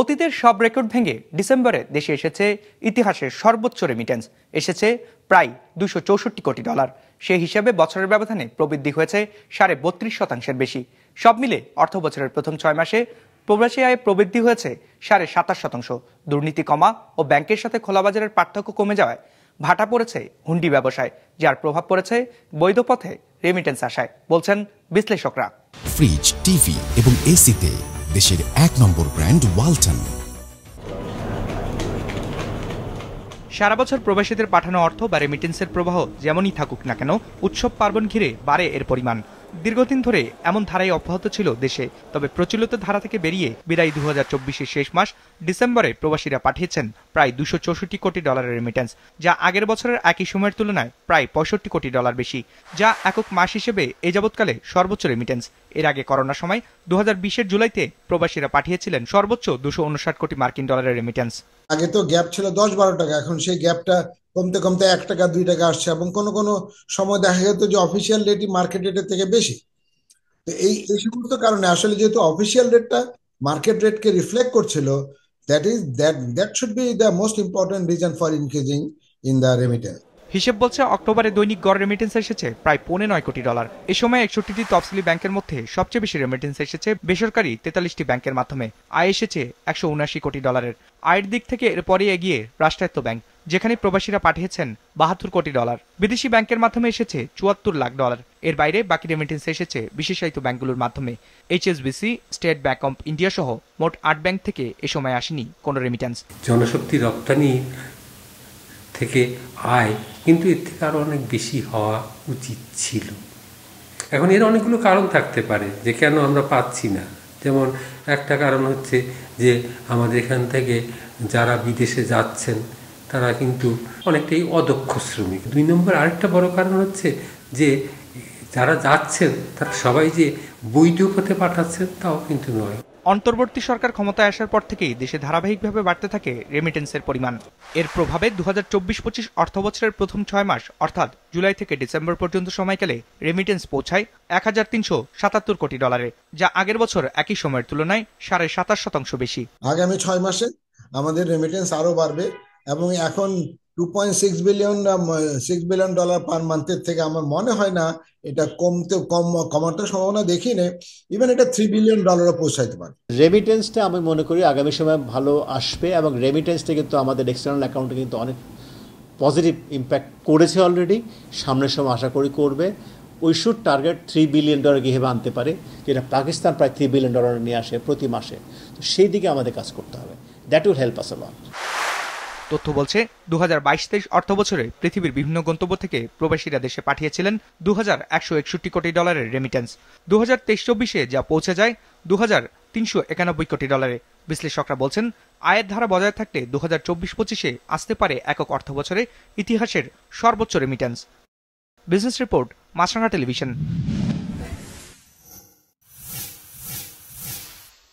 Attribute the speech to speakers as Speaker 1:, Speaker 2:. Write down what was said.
Speaker 1: অতীতের সব রেকর্ড ভেঙে ডিসেম্বরে দেশে এসেছে ইতিহাসের সর্বোচ্চ রেমিটেন্স, এসেছে প্রায় $264 কোটি। সেই হিসাবে বছরের ব্যবধানে প্রবৃদ্ধি হয়েছে 32.5% বেশি। সব মিলে অর্থ বছরের প্রথম 6 মাসে প্রবাসী আয়ে প্রবৃদ্ধি হয়েছে 27.5%। দুর্নীতি কমা ও ব্যাংকের সাথে খোলা বাজারের পার্থক্য কমে যাওয়ায় ভাটা পড়েছে হুন্ডি ব্যবসায়, যার প্রভাব পড়েছে বৈধ পথে রেমিটেন্স আসায়, বলছেন বিশ্লেষকরা।
Speaker 2: ফ্রিজ, টিভি এবং এসিতে দেশের 1 নম্বর ব্র্যান্ড ওয়ালটন।
Speaker 1: সারা বছর প্রবাসীদের পাঠানো অর্থ বা রেমিটেন্সের প্রবাহ যেমনই থাকুক না কেন, উৎসব পার্বণ ঘিরে বাড়ে এর পরিমাণ। দীর্ঘদিন ধরে এমন ধারাই অব্যাহত ছিল দেশে। তবে প্রচলিত ধারা থেকে বেরিয়ে বিদায়ী 2024-এর শেষ মাস ডিসেম্বরে প্রবাসীরা পাঠিয়েছেন প্রায় $264 কোটি রেমিটেন্স, যা আগের বছরের একই সময়ের তুলনায় প্রায় $65 কোটি বেশি, যা একক মাস হিসেবে এ যাবৎকালে সর্বোচ্চ রেমিটেন্স। এর আগে করোনার সময় 2020-এর জুলাইতে প্রবাসীরা পাঠিয়েছিলেন সর্বোচ্চ $259 কোটি রেমিটেন্স।
Speaker 3: আগে তো গ্যাপ ছিল 10-12 টাকা, এখন সেই গ্যাপটা কমতে কমতে 1 টাকা 2 টাকা আসছে, এবং কোনো সময় দেখা যেত যে অফিসিয়াল রেটই মার্কেট রেটের থেকে বেশি। তো এই সমস্ত কারণে আসলে যেহেতু অফিসিয়াল রেটটা মার্কেট রেটকে রিফ্লেক্ট করছিল, that should be the most important reason for increasing in the remittance.
Speaker 1: হিসেব বলছে অক্টোবরে দৈনিক গড় রেমিটেন্স এসেছে প্রায় $9.25 কোটি। এ সময় 61টি তফসিলি ব্যাংকের মধ্যে সবচেয়ে বেশি রেমিটেন্স এসেছে বেসরকারি 43টি ব্যাংকের মাধ্যমে। আয় এসেছে $179 কোটি। আয়ের দিক থেকে এরপরে এগিয়ে রাষ্ট্রায়ত্ত ব্যাংক, যেখানে প্রবাসীরা পাঠিয়েছেন $72 কোটি। বিদেশি ব্যাংকের মাধ্যমে এসেছে $74 লাখ। এর বাইরে বাকি রেমিটেন্স এসেছে বিশেষায়িত ব্যাংকগুলোর মাধ্যমে। HSBC, state bank of India সহ মোট 8 ব্যাংক থেকে এ সময় আসেনি কোনো রেমিটেন্স।
Speaker 4: জনশক্তি রপ্তানি থেকে আয় কিন্তু এর থেকে আরো অনেক বেশি হওয়া উচিত ছিল। এখন এর অনেকগুলো কারণ থাকতে পারে যে কেন আমরা পাচ্ছি না। যেমন একটা কারণ হচ্ছে যে আমাদের এখান থেকে যারা বিদেশে যাচ্ছেন তারা কিন্তু অনেকটাই অদক্ষ শ্রমিক। 2 নম্বর আরেকটা বড় কারণ হচ্ছে যে যারা যাচ্ছেন তারা সবাই যে বৈধ পথে পাঠাচ্ছেন তাও কিন্তু নয়।
Speaker 1: অন্তর্বর্তী সরকার ক্ষমতায় আসার পর থেকেই দেশে ধারাবাহিকভাবে বাড়তে থাকে রেমিটেন্সের পরিমাণ। এর প্রভাবে 2024-25 অর্থবছরের প্রথম 6 মাস অর্থাৎ জুলাই থেকে ডিসেম্বর পর্যন্ত সময়কালে রেমিটেন্স পৌঁছায় $1377 কোটি, যা আগের বছর একই সময়ের তুলনায় 27.5% বেশি।
Speaker 3: আগামী 6 মাসে আমাদের রেমিটেন্স আরো বাড়বে, এবং এখন $2.6 বিলিয়ন পার মান্থের থেকে আমার মনে হয় না এটা কমার সম্ভাবনা দেখি না। ইভেন এটা $3 বিলিয়ন পৌঁছাইতে পারে।
Speaker 5: রেমিটেন্সটা আমি মনে করি আগামী সময় ভালো আসবে, এবং রেমিটেন্সটা কিন্তু আমাদের এক্সটার্নাল অ্যাকাউন্টে কিন্তু অনেক পজিটিভ ইম্প্যাক্ট করেছে অলরেডি, সামনের সময় আশা করি করবে। উই শুড টার্গেট $3 বিলিয়ন কীভাবে আনতে পারে, যেটা পাকিস্তান প্রায় $3 বিলিয়ন নিয়ে আসে প্রতি মাসে। তো সেই দিকে আমাদের কাজ করতে হবে। দ্যাট উইল হেল্প আস আ লট।
Speaker 1: তথ্য বলছে 2022-23 অর্থবছরে পৃথিবীর বিভিন্ন গন্তব্য থেকে প্রবাসীরা দেশে পাঠিয়েছিলেন $2,161 কোটি রেমিটেন্স। 2023-24-এ যা পৌঁছে যায় $2,391 কোটি। বিশ্লেষকরা বলছেন, আয়ের ধারা বজায় থাকলে 2024-25-এ আসতে পারে একক অর্থবছরে ইতিহাসের সর্বোচ্চ রেমিটেন্স। বিজনেস রিপোর্ট, মাছরাঙা টেলিভিশন।